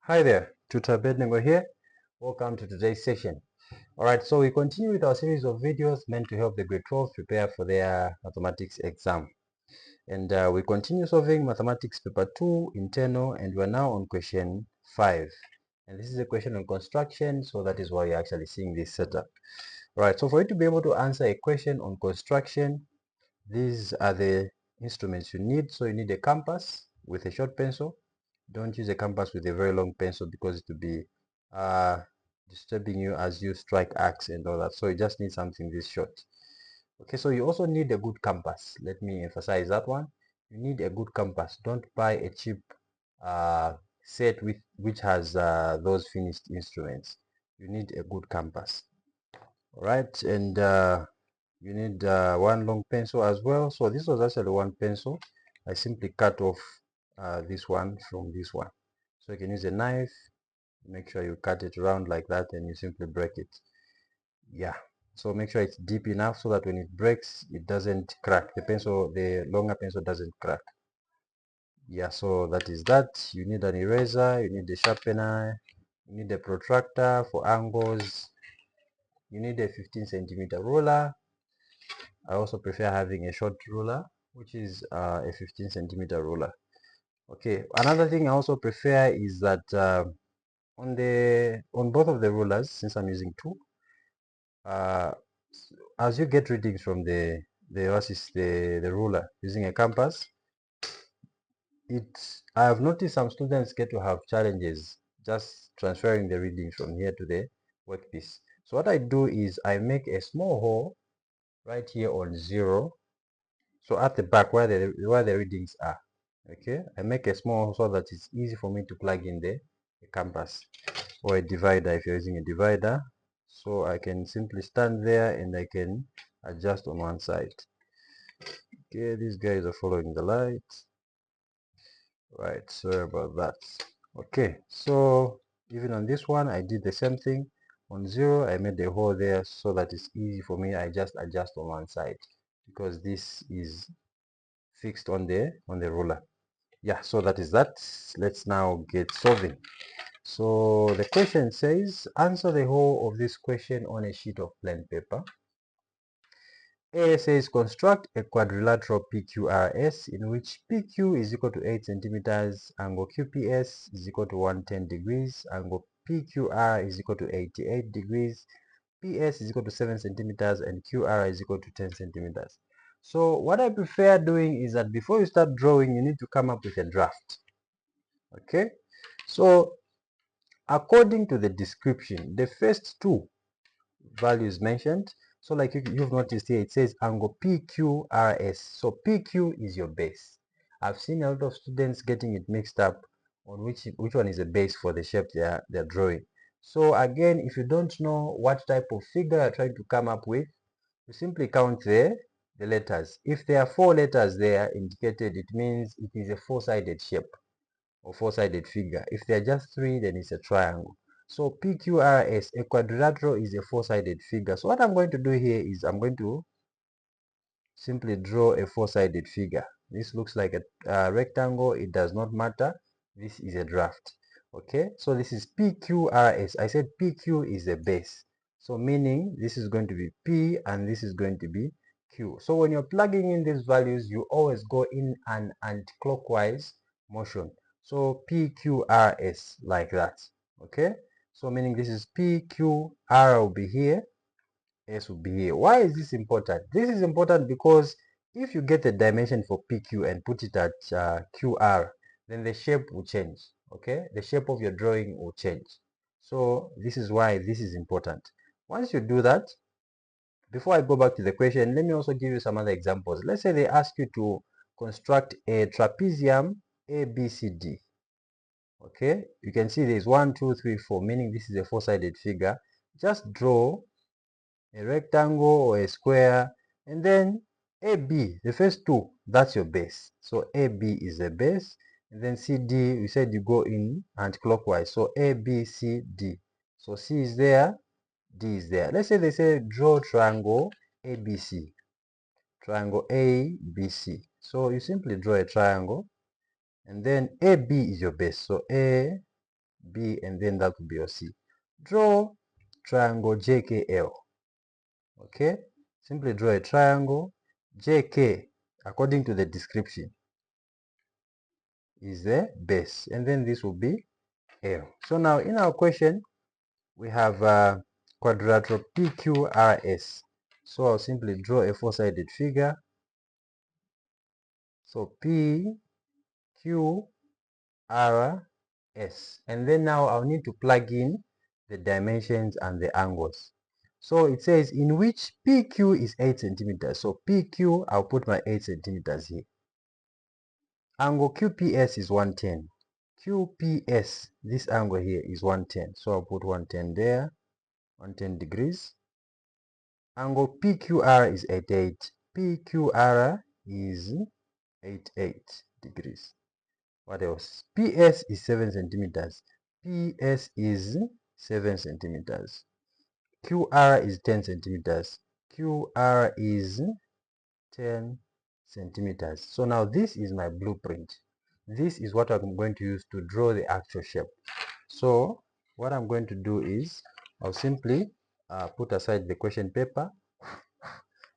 Hi there, Tutor Bednego here. Welcome to today's session. Alright, so we continue with our series of videos meant to help the grade 12 prepare for their mathematics exam. And we continue solving mathematics paper 2 internal, and we're now on question 5. And this is a question on construction, so that is why you're actually seeing this setup. Alright, so for you to be able to answer a question on construction, these are the instruments you need. So you need a compass with a short pencil. Don't use a compass with a very long pencil because it will be disturbing you as you strike arcs and all that. So you just need something this short. Okay, so you also need a good compass. Let me emphasize that one. You need a good compass. Don't buy a cheap set which has those finished instruments. You need a good compass. All right, and you need one long pencil as well. So this was actually one pencil. I simply cut off this one from this one. So you can use a knife, make sure you cut it round like that, and you simply break it. Yeah, so make sure it's deep enough so that when it breaks, it doesn't crack. The longer pencil doesn't crack. Yeah, so that is that. You need an eraser, you need a sharpener, you need a protractor for angles, you need a 15 centimeter ruler. I also prefer having a short ruler, which is a 15 centimeter ruler. Okay, another thing I also prefer is that on both of the rulers, since I'm using two, uh, as you get readings from the ruler using a compass, I have noticed some students get to have challenges just transferring the readings from here to the workpiece. So what I do is I make a small hole right here on 0. So at the back where the readings are, okay, I make a small so that it's easy for me to plug in the compass or a divider if you're using a divider. So I can simply stand there and I can adjust on one side. Okay, these guys are following the light. Right, sorry about that. Okay, so even on this one, I did the same thing. On 0, I made a hole there so that it's easy for me. I just adjust on one side because this is fixed on the ruler. Yeah, so that is that. Let's now get solving. So the question says, answer the whole of this question on a sheet of plain paper. A says, construct a quadrilateral PQRS in which PQ is equal to 8 centimeters, angle QPS is equal to 110 degrees, angle PQR is equal to 88 degrees, PS is equal to 7 centimeters, and QR is equal to 10 centimeters. So what I prefer doing is that before you start drawing, you need to come up with a draft. Okay, so according to the description, the first two values mentioned, so like you've noticed here, it says angle PQRS. So PQ is your base. I've seen a lot of students getting it mixed up on which one is the base for the shape they're drawing. So again, if you don't know what type of figure you're trying to come up with, you simply count the letters. If there are 4 letters there indicated, it means it is a 4-sided shape or 4-sided figure. If there are just 3, then it's a triangle. So PQRS, a quadrilateral, is a 4-sided figure. So what I'm going to do here is I'm going to simply draw a 4-sided figure. This looks like a rectangle. It does not matter. This is a draft. Okay, so this is PQRS. I said PQ is the base. So meaning this is going to be P and this is going to be Q. So when you're plugging in these values, you always go in an anti-clockwise motion. So PQRS like that. Okay, so meaning this is PQR will be here, S will be here. Why is this important? This is important because if you get the dimension for PQ and put it at QR, then the shape will change. Okay, the shape of your drawing will change. So this is why this is important. Once you do that, before I go back to the question, let me also give you some other examples. Let's say they ask you to construct a trapezium ABCD. Okay, you can see there's 1, 2, 3, 4, meaning this is a 4-sided figure. Just draw a rectangle or a square, and then AB, the first two, that's your base. So AB is the base, and then CD, we said you go in anti-clockwise. So ABCD. So C is there, D is there. Let's say they say draw triangle ABC. Triangle ABC. So you simply draw a triangle, and then AB is your base. So A, B, and then that will be your C. Draw triangle JKL. Okay, simply draw a triangle. JK, according to the description, is the base, and then this will be L. So now in our question, we have quadrilateral PQRS. So I'll simply draw a four-sided figure. So PQRS, and then now I'll need to plug in the dimensions and the angles. So it says in which PQ is 8 centimeters. So PQ, I'll put my 8 centimeters here. Angle QPS is 110. QPS, this angle here is 110. So I'll put 110 there, 110 degrees. Angle PQR is 88. PQR is 88 degrees. What else? PS is 7 centimeters. PS is 7 centimeters. QR is 10 centimeters. QR is 10 centimeters. So now this is my blueprint. This is what I'm going to use to draw the actual shape. So what I'm going to do is I'll simply put aside the question paper,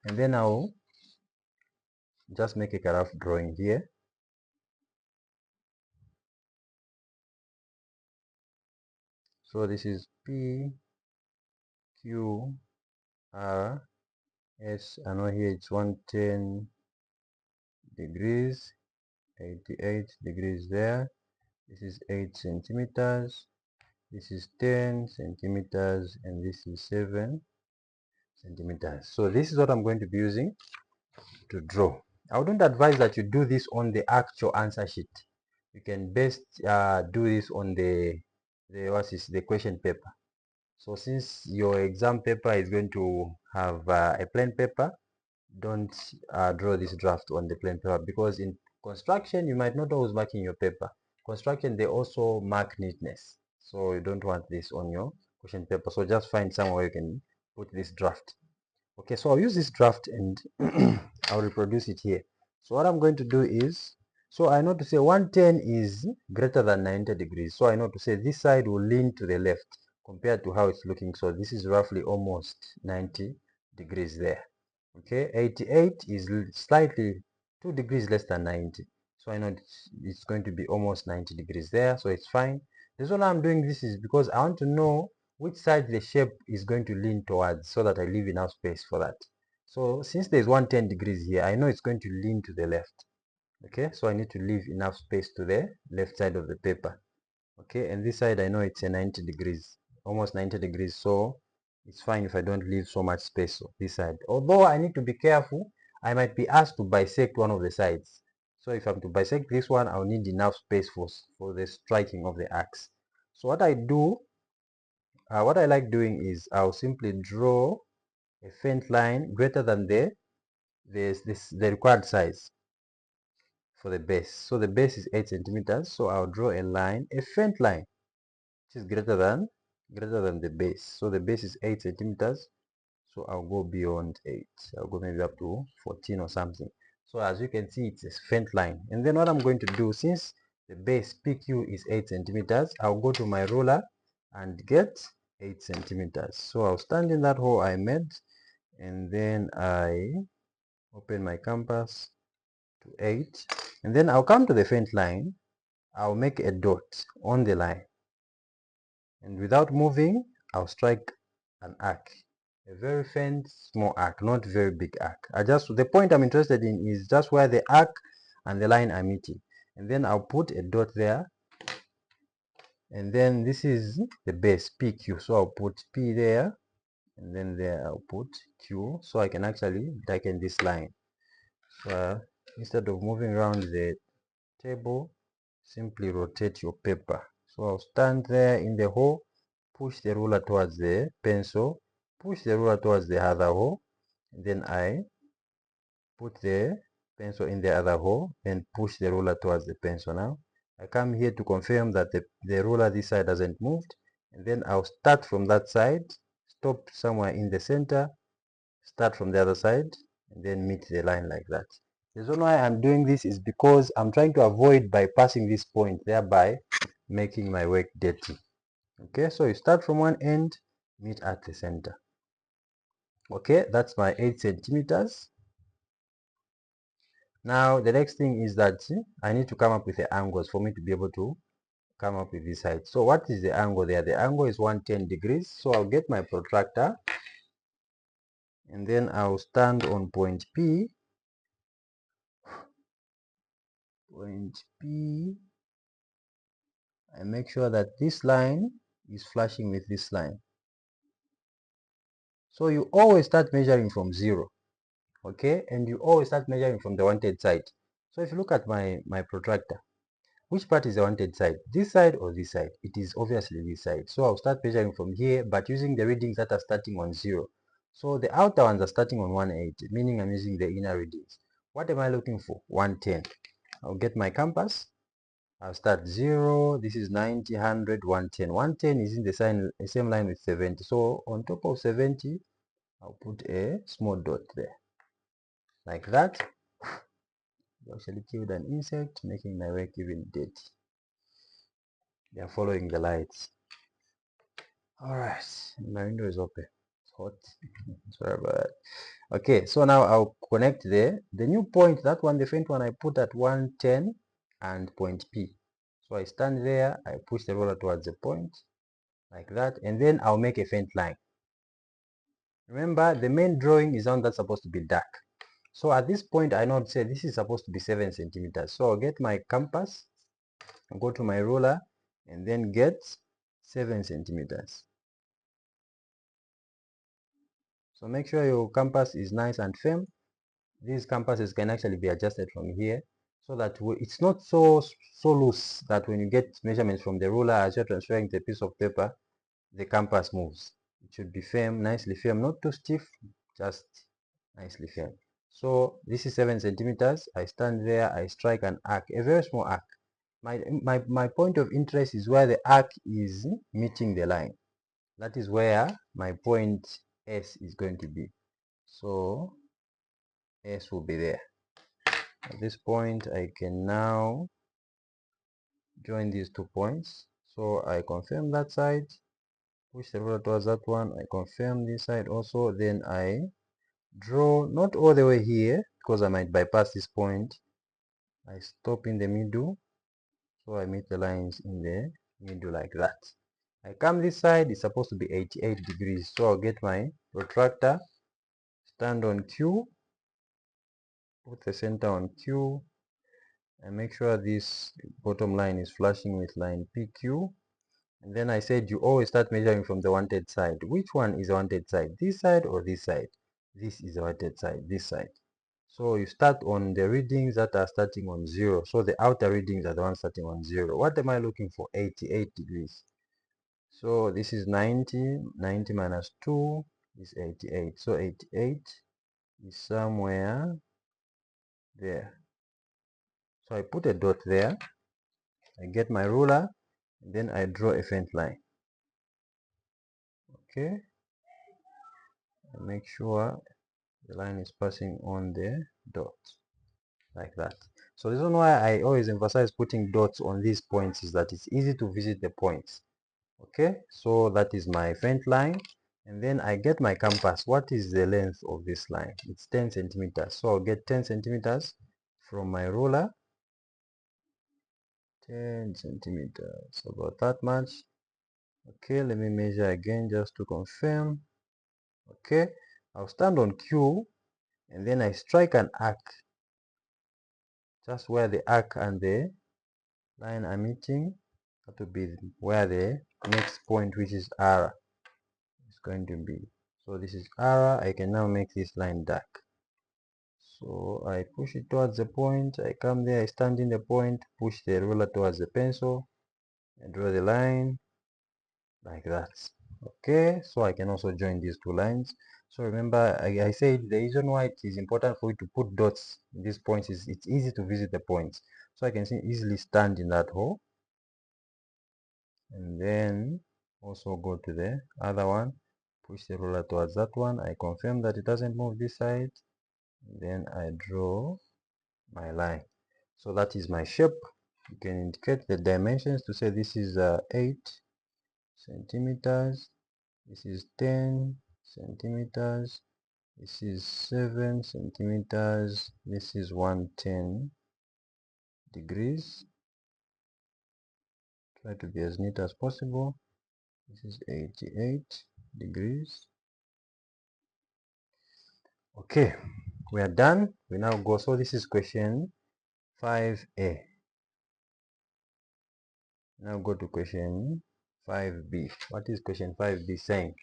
and then I'll just make a rough drawing here. So this is P, Q, R, S. I know here it's 110 degrees, 88 degrees there. This is 8 centimeters. This is 10 centimeters, and this is 7 centimeters. So this is what I'm going to be using to draw. I wouldn't advise that you do this on the actual answer sheet. You can best do this on the question paper. So since your exam paper is going to have a plain paper, don't draw this draft on the plain paper, because in construction you might not always mark in your paper. Construction, they also mark neatness, so you don't want this on your question paper. So just find somewhere you can put this draft. Okay, so I'll use this draft and I'll reproduce it here. So what I'm going to do is, so I know to say 110 is greater than 90 degrees. So I know to say this side will lean to the left compared to how it's looking. So this is roughly almost 90 degrees there. Okay, 88 is slightly 2 degrees less than 90. So I know it's going to be almost 90 degrees there. So it's fine. The reason I'm doing this is because I want to know which side the shape is going to lean towards, so that I leave enough space for that. So since there's 110 degrees here, I know it's going to lean to the left. Okay, so I need to leave enough space to the left side of the paper. Okay, and this side I know it's a 90 degrees, almost 90 degrees. So it's fine if I don't leave so much space on this side. Although I need to be careful, I might be asked to bisect one of the sides. So if I'm to bisect this one, I'll need enough space for the striking of the axe. So what I do, what I like doing is I'll simply draw a faint line greater than the required size for the base. So the base is 8 centimeters. So I'll draw a line, a faint line, which is greater than the base. So the base is 8 centimeters. So I'll go beyond 8. I'll go maybe up to 14 or something. So as you can see, it's a faint line. And then what I'm going to do, since the base PQ is 8 centimeters, I'll go to my ruler and get 8 centimeters. So I'll stand in that hole I made, and then I open my compass to 8, and then I'll come to the faint line. I'll make a dot on the line, and without moving, I'll strike an arc, a very faint small arc, not very big arc. The point I'm interested in is just where the arc and the line are meeting, and then I'll put a dot there, and then this is the base PQ, so I'll put P there, and then there I'll put Q, so I can actually darken this line. So instead of moving around the table, simply rotate your paper. So I'll stand there in the hole, push the ruler towards the pencil, push the ruler towards the other hole, and then I put the pencil in the other hole, then push the ruler towards the pencil. Now I come here to confirm that the ruler this side hasn't moved, and then I'll start from that side, stop somewhere in the center, start from the other side, and then meet the line like that. The reason why I'm doing this is because I'm trying to avoid bypassing this point, thereby making my work dirty. Okay, so you start from one end, meet at the center. Okay, that's my 8 centimeters. Now the next thing is that I need to come up with the angles for me to be able to come up with this height. So what is the angle there? The angle is 110 degrees. So I'll get my protractor and then I'll stand on point P. Point P. I make sure that this line is flashing with this line. So you always start measuring from 0. Okay, and you always start measuring from the wanted side. So if you look at my protractor, which part is the wanted side? This side or this side? It is obviously this side. So I'll start measuring from here, but using the readings that are starting on 0. So the outer ones are starting on 180, meaning I'm using the inner readings. What am I looking for? 110. I'll get my compass. I'll start 0. This is 90, 100, 110. 110 is in the same line with 70. So on top of 70, I'll put a small dot there. Like that. I actually killed an insect, making my work even dirty. They are following the lights. Alright, my window is open. It's hot. Sorry about that. Okay, so now I'll connect there. The new point, that one, the faint one, I put at 110 and point P. So I stand there, I push the roller towards the point, like that, and then I'll make a faint line. Remember, the main drawing is on that's supposed to be dark. So at this point, I know to say this is supposed to be 7 centimeters. So I'll get my compass, I'll go to my ruler, and then get 7 centimeters. So make sure your compass is nice and firm. These compasses can actually be adjusted from here so that it's not so loose that when you get measurements from the ruler as you're transferring the piece of paper, the compass moves. It should be firm, nicely firm, not too stiff, just nicely firm. So this is 7 centimeters. I stand there, I strike an arc, a very small arc. My point of interest is where the arc is meeting the line. That is where my point S is going to be. So S will be there. At this point, I can now join these 2 points. So I confirm that side, push the ruler towards that one, I confirm this side also, then I draw not all the way here because I might bypass this point. I stop in the middle, so I meet the lines in the middle like that. I come this side, it's supposed to be 88 degrees, so I'll get my protractor, stand on Q, put the center on Q, and make sure this bottom line is flashing with line PQ. And then I said you always start measuring from the wanted side. Which one is the wanted side? This side or this side? This is the wanted side, this side. So you start on the readings that are starting on 0. So the outer readings are the ones starting on 0. What am I looking for? 88 degrees. So this is 90. 90 minus 2 is 88. So 88 is somewhere there. So I put a dot there. I get my ruler. And then I draw a faint line. Okay. I make sure the line is passing on the dot like that. So the reason why I always emphasize putting dots on these points is that it's easy to visit the points. Okay, so that is my faint line, and then I get my compass. What is the length of this line? It's 10 centimeters. So I'll get 10 centimeters from my ruler. 10 centimeters, about that much. Okay, let me measure again just to confirm. Okay, I'll stand on Q and then I strike an arc just where the arc and the line are meeting. That will be where the next point, which is R, is going to be. So this is R. I can now make this line dark. So I push it towards the point. I come there, I stand in the point, push the ruler towards the pencil, and draw the line like that. Okay, so I can also join these 2 lines. So remember, I said the reason why it is important for you to put dots in these points is it's easy to visit the points. So I can easily stand in that hole and then also go to the other one, push the ruler towards that one. I confirm that it doesn't move this side, then I draw my line. So that is my shape. You can indicate the dimensions to say this is 8 centimeters, this is 10 centimeters, this is 7 centimeters, this is 110 degrees. Try to be as neat as possible. This is 88 degrees. Okay, we are done. We now go. So this is question 5a. Now go to question 5b. What is question 5b saying?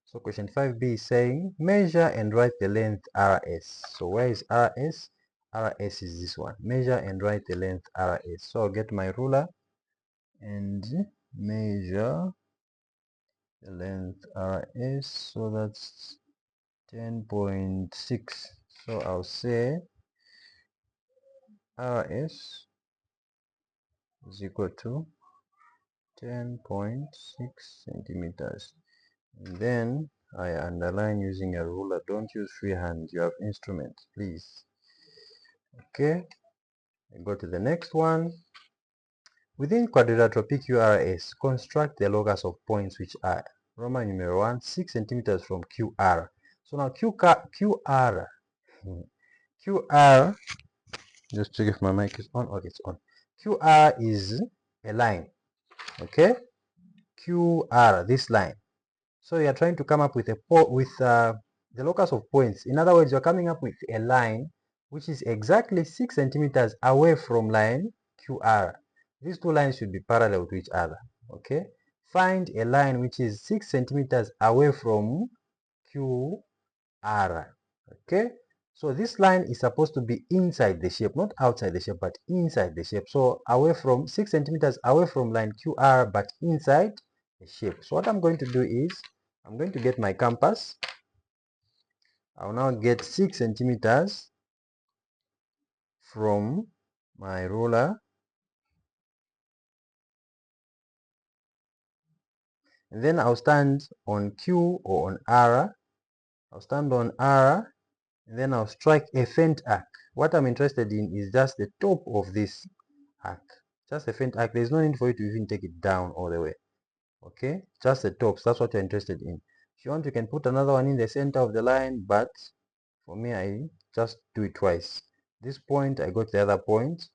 So question 5b is saying measure and write the length RS. So where is RS? RS is this one. Measure and write the length RS. So I'll get my ruler and measure the length RS. So that's 10.6. So I'll say RS is equal to 10.6 centimeters. And then I underline using a ruler. Don't use free hand. You have instruments, please. Okay, I go to the next one. Within quadrilateral PQRS, construct the locus of points which are Roman numeral 1, 6 centimeters from QR. So now QR, just check if my mic is on. Okay, it's on. QR is a line. Okay, QR, this line. So you are trying to come up with the locus of points. In other words, you're coming up with a line which is exactly 6 centimeters away from line QR. These two lines should be parallel to each other. Okay, find a line which is 6 centimeters away from QR. Okay, so this line is supposed to be inside the shape, not outside the shape, but inside the shape. So away from 6 centimeters away from line QR, but inside the shape. So what I'm going to do is I'm going to get my compass. I'll now get 6 centimeters from my ruler, and then I'll stand on Q or on R. I'll stand on R, and then I'll strike a faint arc. What I'm interested in is just the top of this arc, just a faint arc. There's no need for you to even take it down all the way. Okay, just the tops. That's what you're interested in. If you want, you can put another one in the center of the line, but for me, I just do it twice. This point, I go to the other point.